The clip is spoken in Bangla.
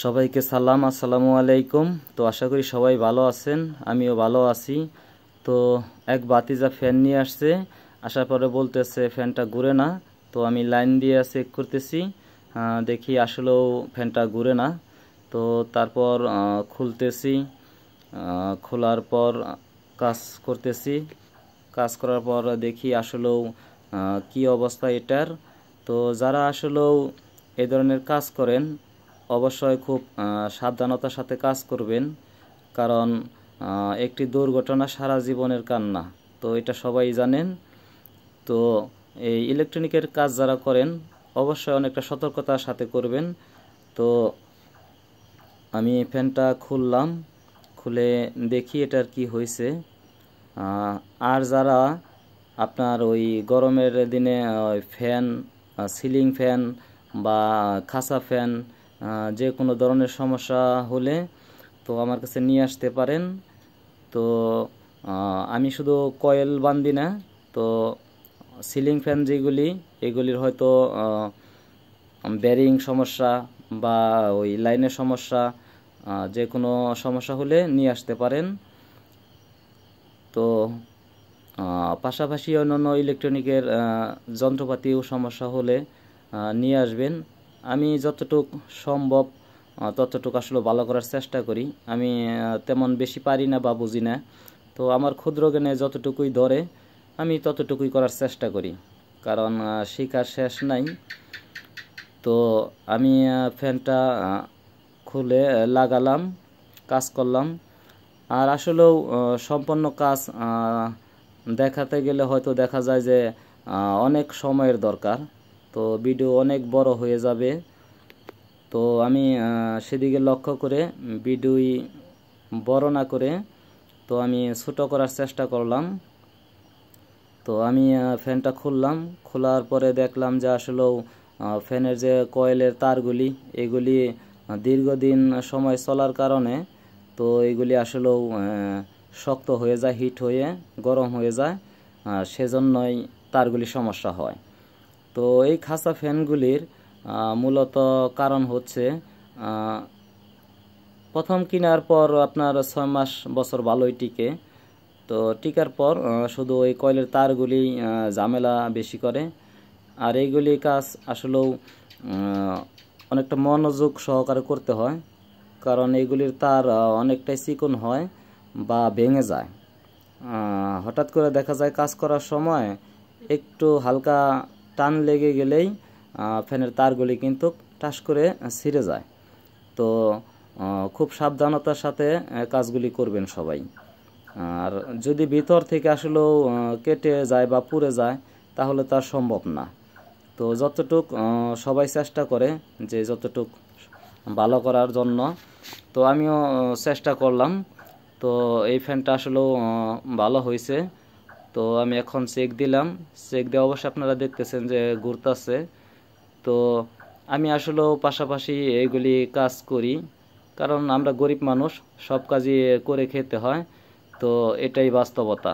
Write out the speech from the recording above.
সবাইকে সালাম, আসসালামু আলাইকুম। তো আশা করি সবাই ভালো আছেন, আমিও ভালো আছি। তো এক বাতিজা ফ্যান নিয়ে আসছে, আসার পরে বলতেছে ফ্যানটা ঘুরে না। তো আমি লাইন দিয়ে চেক করতেছি, দেখি আসলেও ফ্যানটা ঘুরে না। তো তারপর খুলতেছি, খোলার পর কাজ করতেছি। কাজ করার পর দেখি আসলেও কি অবস্থা এটার। তো যারা আসলেও এই ধরনের কাজ করেন অবশ্যই খুব সাবধানতার সাথে কাজ করবেন, কারণ একটি দুর্ঘটনা সারা জীবনের কান্না। তো এটা সবাই জানেন। তো এই ইলেকট্রনিকের কাজ যারা করেন অবশ্যই অনেকটা সতর্কতার সাথে করবেন। তো আমি ফ্যানটা খুললাম, খুলে দেখি এটার কি হয়েছে। আর যারা আপনার ওই গরমের দিনে ফ্যান, সিলিং ফ্যান বা খাসা ফ্যান, যে কোনো ধরনের সমস্যা হলে তো আমার কাছে নিয়ে আসতে পারেন। তো আমি শুধু কয়েল বান্ধি না, তো সিলিং ফ্যান যেগুলি এগুলির হয়তো বেরিং সমস্যা বা ওই লাইনের সমস্যা, যে কোনো সমস্যা হলে নিয়ে আসতে পারেন। তো পাশাপাশি অন্যান্য ইলেকট্রনিকের যন্ত্রপাতিও সমস্যা হলে নিয়ে আসবেন। আমি যতটুক সম্ভব ততটুকু আসলে ভালো করার চেষ্টা করি। আমি তেমন বেশি পারি না বা বুঝি না, তো আমার ক্ষুদ্র জ্ঞানে যতটুকুই ধরে আমি ততটুকুই করার চেষ্টা করি, কারণ শিখার শেষ নাই। তো আমি ফ্যানটা খুলে লাগালাম, কাজ করলাম। আর আসলেও সম্পূর্ণ কাজ দেখাতে গেলে হয়তো দেখা যায় যে অনেক সময়ের দরকার, তো ভিডিও অনেক বড় হয়ে যাবে। তো আমি সেদিকে লক্ষ্য করে ভিডিওই বড় না করে তো আমি ছোট করার চেষ্টা করলাম। তো আমি ফ্যানটা খুললাম, খোলার পরে দেখলাম যে আসলেও ফ্যানের যে কয়েলের তারগুলি এগুলি দীর্ঘদিন সময় চলার কারণে তো এগুলি আসলেও শক্ত হয়ে যায়, হিট হয়ে গরম হয়ে যায়, সেজন্যই তারগুলি সমস্যা হয়। তো এই খাসা ফ্যানগুলির মূলত কারণ হচ্ছে প্রথম কেনার পর আপনার 6 মাস বছর ভালোই টিকে। তো টিকার পর শুধু ওই কয়েলের তারগুলি ঝামেলা বেশি করে। আর এইগুলি কাজ আসলেও অনেকটা মনোযোগ সহকারে করতে হয়, কারণ এইগুলির তার অনেকটাই চিকন হয় বা ভেঙে যায়। হঠাৎ করে দেখা যায় কাজ করার সময় একটু হালকা টান লেগে গেলেই ফ্যানের তারগুলি কিন্তু টাস করে ছিঁড়ে যায়। তো খুব সাবধানতার সাথে কাজগুলি করবেন সবাই। আর যদি ভিতর থেকে আসলেও কেটে যায় বা পুড়ে যায় তাহলে তার সম্ভব না। তো যতটুক সবাই চেষ্টা করে যে যতটুক ভালো করার জন্য, তো আমিও চেষ্টা করলাম। তো এই ফ্যানটা আসলেও ভালো হয়েছে। তো আমি এখন চেক দিলাম, চেক দিয়ে অবশ্যই আপনারা দেখতেছেন যে ঘুরতেছে। তো আমি আসলেও পাশাপাশি এইগুলি কাজ করি, কারণ আমরা গরিব মানুষ, সব কাজই করে খেতে হয়। তো এটাই বাস্তবতা।